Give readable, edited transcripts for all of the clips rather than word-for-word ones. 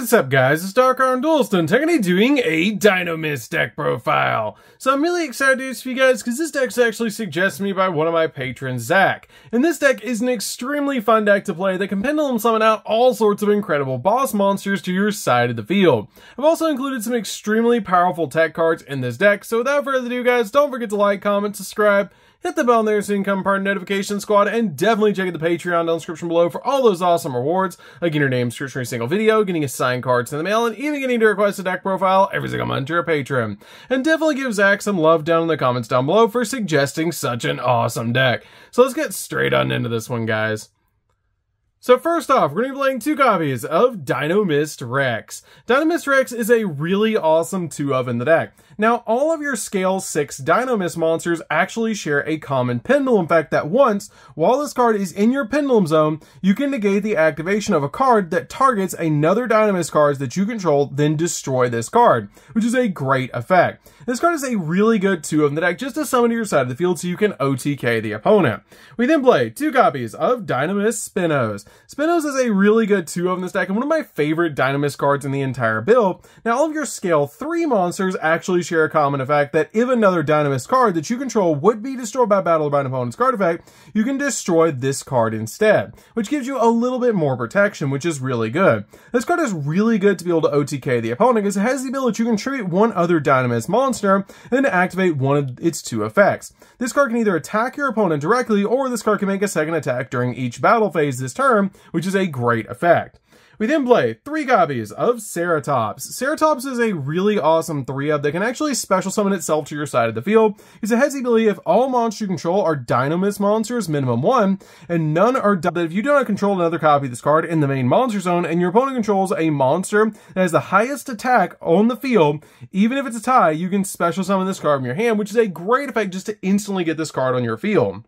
What's up guys, it's Dark Arm Duelston, technically doing a Dynomist deck profile. So I'm really excited to do this for you guys because this deck's actually suggested to me by one of my patrons, Zach. And this deck is an extremely fun deck to play that can pendulum summon out all sorts of incredible boss monsters to your side of the field. I've also included some extremely powerful tech cards in this deck, so without further ado guys, don't forget to like, comment, subscribe, hit the bell there so you can become part of the notification squad, and definitely check out the Patreon down in the description below for all those awesome rewards, like getting your name searched for a single video, getting assigned cards in the mail, and even getting to request a deck profile every single month to your patron. And definitely give Zach some love down in the comments down below for suggesting such an awesome deck. So let's get straight on into this one, guys. So first off, we're going to be playing two copies of Dynomist Rex. Dynomist Rex is a really awesome 2-of in the deck. Now, all of your Scale 6 Dynomist monsters actually share a common pendulum effect that once, while this card is in your pendulum zone, you can negate the activation of a card that targets another Dynomist card that you control, then destroy this card, which is a great effect. This card is a really good 2-of in the deck just to summon to your side of the field so you can OTK the opponent. We then play two copies of Dynomist Spinos. Spinos is a really good 2-of in this deck and one of my favorite Dynomist cards in the entire build. Now, all of your Scale 3 monsters actually share a common effect that if another Dynomist card that you control would be destroyed by battle or by an opponent's card effect, you can destroy this card instead, which gives you a little bit more protection, which is really good. This card is really good to be able to OTK the opponent because it has the ability to contribute one other Dynomist monster and then activate one of its 2 effects. This card can either attack your opponent directly, or this card can make a second attack during each battle phase this turn, which is a great effect. We then play 3 copies of Ceratops. Ceratops is a really awesome 3-of that can actually special summon itself to your side of the field, because it has the ability if all monsters you control are Dynomist monsters, minimum 1, and none are that if you do not control another copy of this card in the main monster zone, and your opponent controls a monster that has the highest attack on the field, even if it's a tie, you can special summon this card from your hand, which is a great effect just to instantly get this card on your field.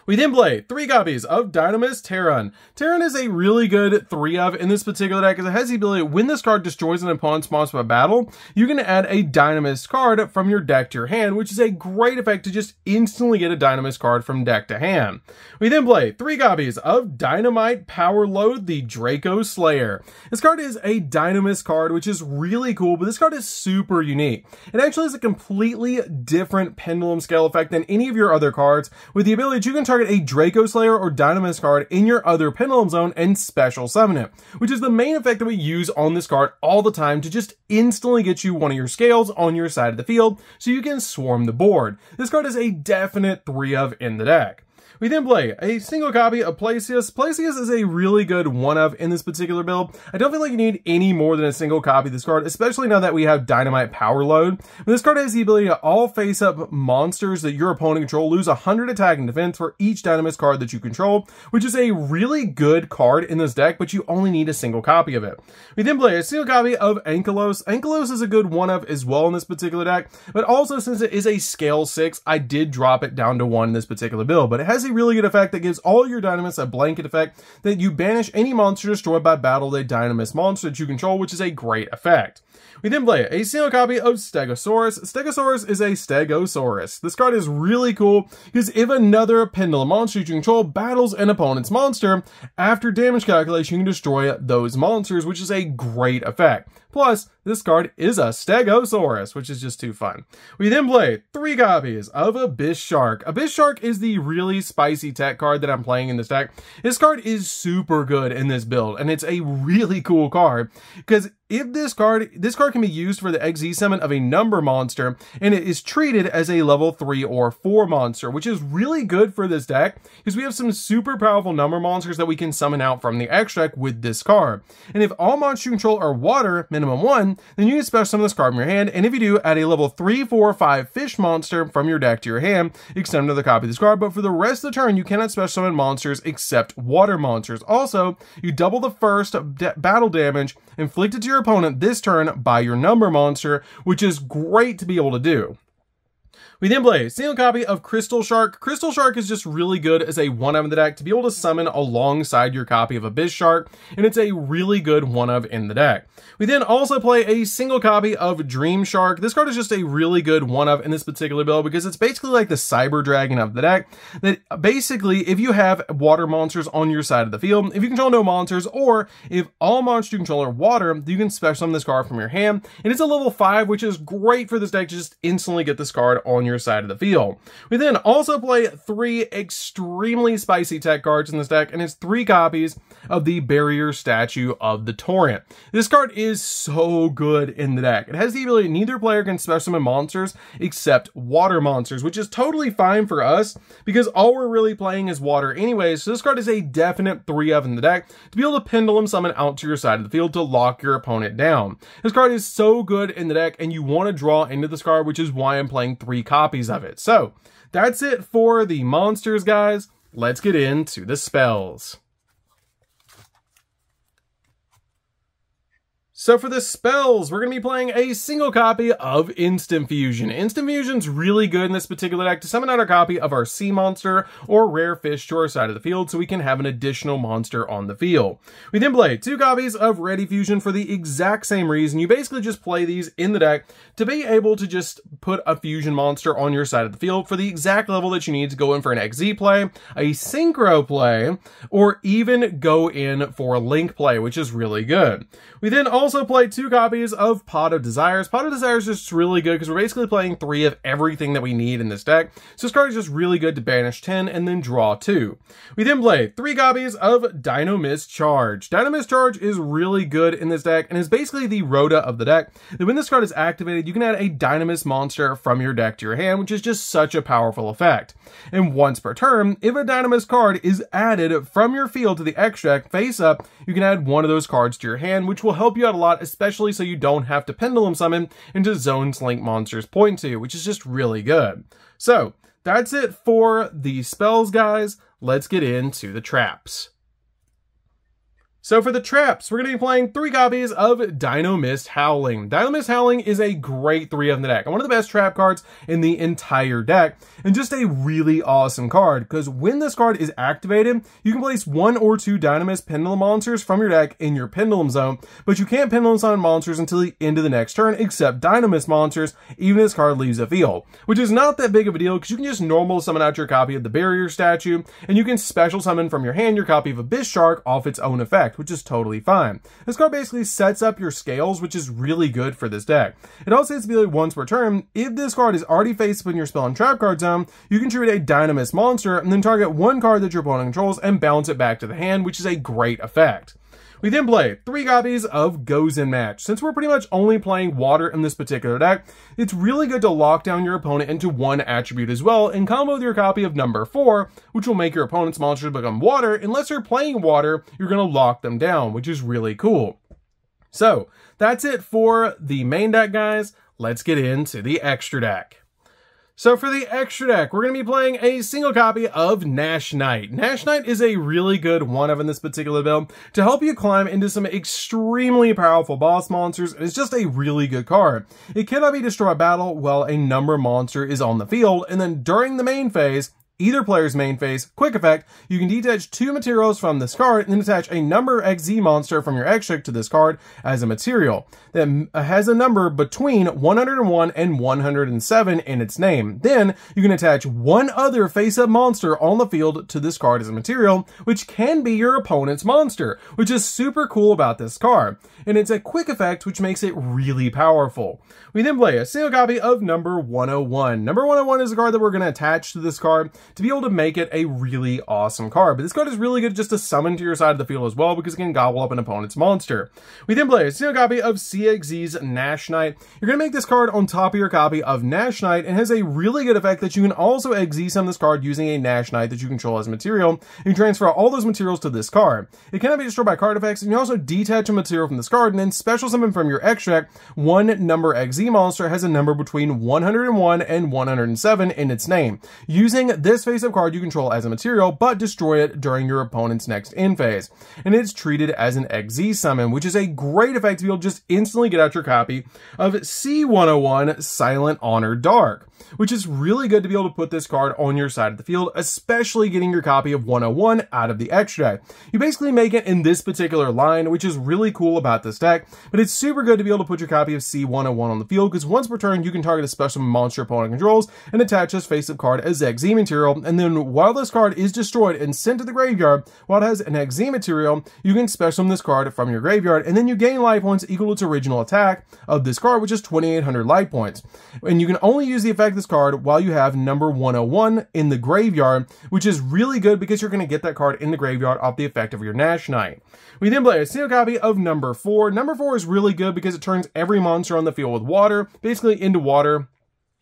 We then play 3 copies of Dynomist Terran. Terran is a really good 3-of in this particular deck because it has the ability when this card destroys an opponent's monster by battle, you can add a Dynomist card from your deck to your hand, which is a great effect to just instantly get a Dynomist card from deck to hand. We then play 3 copies of Dynamite Power Load, the Draco Slayer. This card is a Dynomist card, which is really cool, but this card is super unique. It actually has a completely different pendulum scale effect than any of your other cards, with the ability that you can target a Draco Slayer or Dynomist card in your other pendulum zone and special summon it, which is the main effect that we use on this card all the time to just instantly get you one of your scales on your side of the field so you can swarm the board. This card is a definite 3-of in the deck. We then play a single copy of Placius. Placius is a really good 1-of in this particular build. I don't feel like you need any more than a single copy of this card, especially now that we have Dynamite Power Load. But this card has the ability to all face-up monsters that your opponent control lose 100 attack and defense for each Dynomist card that you control, which is a really good card in this deck, but you only need a single copy of it. We then play a single copy of Ankylos. Ankylos is a good 1-of as well in this particular deck, but also since it is a Scale 6, I did drop it down to 1 in this particular build, but it has a really good effect that gives all your Dynomists a blanket effect that you banish any monster destroyed by battle the Dynomist monster that you control, which is a great effect. We then play a single copy of Stegosaurus. Stegosaurus is a Stegosaurus. This card is really cool because if another pendulum monster you control battles an opponent's monster, after damage calculation you can destroy those monsters, which is a great effect. Plus, this card is a Stegosaurus, which is just too fun. We then play 3 copies of Abyss Shark. Abyss Shark is the really spicy tech card that I'm playing in this deck. This card is super good in this build, and it's a really cool card because if this card can be used for the XZ summon of a number monster, and it is treated as a level 3 or 4 monster, which is really good for this deck because we have some super powerful number monsters that we can summon out from the extract with this card. And if all monsters you control are water, minimum 1, then you can special summon this card from your hand, and if you do, add a level 3, 4, 5 fish monster from your deck to your hand, extend another copy of this card, but for the rest of the turn, you cannot special summon monsters except water monsters. Also, you double the first battle damage inflicted to your opponent this turn by your number monster, which is great to be able to do. We then play a single copy of Crystal Shark. Crystal Shark is just really good as a 1-of in the deck to be able to summon alongside your copy of Abyss Shark, and it's a really good 1-of in the deck. We then also play a single copy of Dream Shark. This card is just a really good 1-of in this particular build because it's basically like the Cyber Dragon of the deck, that basically if you have water monsters on your side of the field, if you control no monsters, or if all monsters you control are water, you can special summon this card from your hand, and it's a level 5, which is great for this deck to just instantly get this card on your side of the field. We then also play 3 extremely spicy tech cards in this deck, and it's 3 copies of the Barrier Statue of the Torrent. This card is so good in the deck. It has the ability neither player can special summon monsters except water monsters, which is totally fine for us because all we're really playing is water anyway, so this card is a definite 3-of in the deck to be able to pendulum summon out to your side of the field to lock your opponent down. This card is so good in the deck, and you want to draw into this card, which is why I'm playing 3 copies of it. So that's it for the monsters, guys. Let's get into the spells. So for the spells, we're going to be playing a single copy of Instant Fusion. Instant Fusion's really good in this particular deck to summon out a copy of our sea monster or rare fish to our side of the field so we can have an additional monster on the field. We then play 2 copies of Ready Fusion for the exact same reason. You basically just play these in the deck to be able to just put a fusion monster on your side of the field for the exact level that you need to go in for an XZ play, a Synchro play, or even go in for a Link play, which is really good. We then also play 2 copies of Pot of Desires. Pot of Desires is just really good because we're basically playing 3 of everything that we need in this deck. So this card is just really good to banish 10 and then draw 2. We then play 3 copies of Dynamist Charge. Dynamist Charge is really good in this deck and is basically the Rhoda of the deck. That when this card is activated, you can add a Dynamist monster from your deck to your hand, which is just such a powerful effect. And once per turn, if a Dynamist card is added from your field to the X deck face up, you can add one of those cards to your hand, which will help you out a lot, especially so you don't have to pendulum summon into zones Link monsters point to, which is just really good. So that's it for the spells, guys. Let's get into the traps. So for the traps, we're going to be playing 3 copies of Dynamist Howling. Dynamist Howling is a great 3-of in the deck, and one of the best trap cards in the entire deck, and just a really awesome card, because when this card is activated, you can place 1 or 2 Dynamist Pendulum monsters from your deck in your Pendulum Zone, but you can't Pendulum summon monsters until the end of the next turn, except Dynamist monsters, even if this card leaves the field, which is not that big of a deal, because you can just normal summon out your copy of the Barrier Statue, and you can special summon from your hand your copy of Abyss Shark off its own effect, which is totally fine. This card basically sets up your scales, which is really good for this deck. It also has to be like once per turn. If this card is already face up in your spell and trap card zone, you can treat a Dynamist monster and then target 1 card that your opponent controls and bounce it back to the hand, which is a great effect. We then play 3 copies of Gozen Match. Since we're pretty much only playing water in this particular deck, it's really good to lock down your opponent into 1 attribute as well, and combo with your copy of number 4, which will make your opponent's monsters become water. Unless you're playing water, you're going to lock them down, which is really cool. So that's it for the main deck, guys. Let's get into the extra deck. So for the extra deck, we're going to be playing a single copy of Nash Knight. Nash Knight is a really good 1-of in this particular build to help you climb into some extremely powerful boss monsters, and it's just a really good card. It cannot be destroyed battle while a number monster is on the field, and then during the main phase, either player's main phase, quick effect, you can detach 2 materials from this card and then attach a number XZ monster from your X deck to this card as a material that has a number between 101 and 107 in its name. Then you can attach 1 other face-up monster on the field to this card as a material, which can be your opponent's monster, which is super cool about this card. And it's a quick effect, which makes it really powerful. We then play a single copy of number 101. Number 101 is a card that we're going to attach to this card to be able to make it a really awesome card. But this card is really good just to summon to your side of the field as well, because it can gobble up an opponent's monster. We then play a single copy of CXZ's Nash Knight. You're going to make this card on top of your copy of Nash Knight, and has a really good effect that you can also XZ summon this card using a Nash Knight that you control as material. You transfer all those materials to this card. It cannot be destroyed by card effects, and you also detach a material from this card and then special summon from your X deck 1 number XZ monster has a number between 101 and 107 in its name. Using this this face-up card you control as a material, but destroy it during your opponent's next end phase. And it's treated as an XZ summon, which is a great effect to be able to just instantly get out your copy of C101 Silent Honor Dark, which is really good to be able to put this card on your side of the field, especially getting your copy of 101 out of the extra deck. You basically make it in this particular line, which is really cool about this deck, but it's super good to be able to put your copy of C101 on the field, because once per turn, you can target a special monster opponent controls and attach this face-up card as XZ material, and then while this card is destroyed and sent to the graveyard, while it has an XZ material, you can special summon this card from your graveyard, and then you gain life points equal to its original attack of this card, which is 2,800 life points. And you can only use the effect of this card while you have number 101 in the graveyard, which is really good because you're going to get that card in the graveyard off the effect of your Nash Knight. We then play a single copy of number 4. Number 4 is really good because it turns every monster on the field with water, basically into water.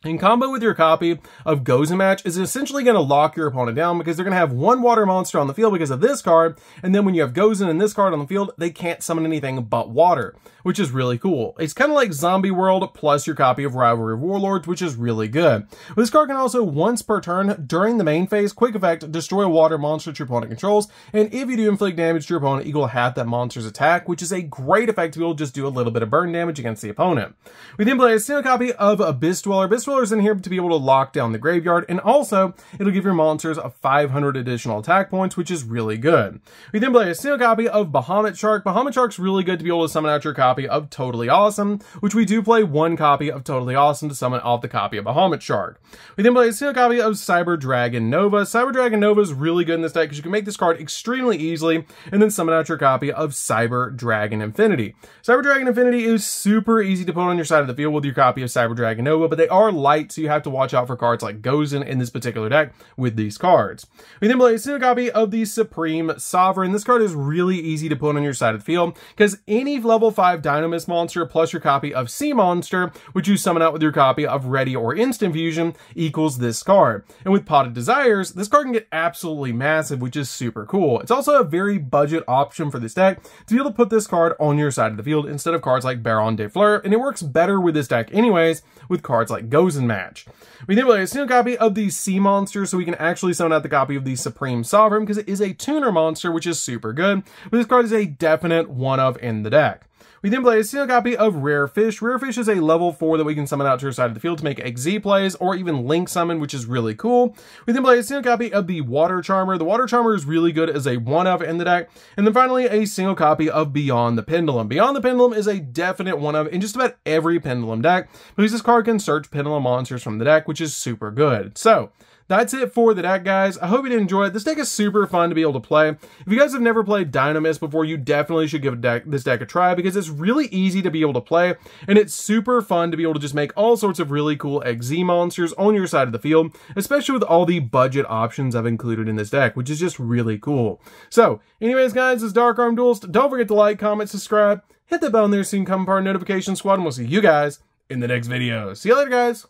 In combo with your copy of Gozen Match is essentially going to lock your opponent down because they're going to have one water monster on the field because of this card, and then when you have Gozen and this card on the field, they can't summon anything but water, which is really cool. It's kind of like Zombie World plus your copy of Rivalry of Warlords, which is really good. This card can also, once per turn during the main phase, quick effect, destroy a water monster that your opponent controls, and if you do inflict damage to your opponent, equal half that monster's attack, which is a great effect to be able to just do a little bit of burn damage against the opponent. We then play a single copy of Abyss Dweller. Abyss Dweller is in here to be able to lock down the graveyard, and also it'll give your monsters 500 additional attack points, which is really good. We then play a single copy of Bahamut Shark. Bahamut Shark's really good to be able to summon out your copy of Totally Awesome, which we do play one copy of Totally Awesome to summon off the copy of Bahamut Shark. We then play a single copy of Cyber Dragon Nova. Cyber Dragon Nova is really good in this deck because you can make this card extremely easily and then summon out your copy of Cyber Dragon Infinity. Cyber Dragon Infinity is super easy to put on your side of the field with your copy of Cyber Dragon Nova, but they are light, so you have to watch out for cards like Gozen in this particular deck with these cards. We then play a single copy of the Supreme Sovereign. This card is really easy to put on your side of the field because any level 5 Dynamis monster plus your copy of Sea Monster, which you summon out with your copy of Ready or Instant Fusion, equals this card. And with Potted Desires, this card can get absolutely massive, which is super cool. It's also a very budget option for this deck to be able to put this card on your side of the field instead of cards like Baron de Fleur, and it works better with this deck anyways with cards like Gozen Match. We then play a single copy of the Sea Monster so we can actually summon out the copy of the Supreme Sovereign because it is a tuner monster, which is super good, but this card is a definite one-of in the deck. We then play a single copy of Rare Fish. Rare Fish is a level 4 that we can summon out to our side of the field to make XZ plays or even Link Summon, which is really cool. We then play a single copy of the Water Charmer. The Water Charmer is really good as a one-of in the deck. And then finally, a single copy of Beyond the Pendulum. Beyond the Pendulum is a definite one-of in just about every Pendulum deck because this card can search Pendulum monsters from the deck, which is super good. So that's it for the deck, guys. I hope you did enjoy it. This deck is super fun to be able to play. If you guys have never played Dynamis before, you definitely should give this deck a try because it's really easy to be able to play, and it's super fun to be able to just make all sorts of really cool XZ monsters on your side of the field, especially with all the budget options I've included in this deck, which is just really cool. So, anyways, guys, this is Dark Arm Duelist. Don't forget to like, comment, subscribe, hit the bell in there so you can become part of Notification Squad, and we'll see you guys in the next video. See you later, guys.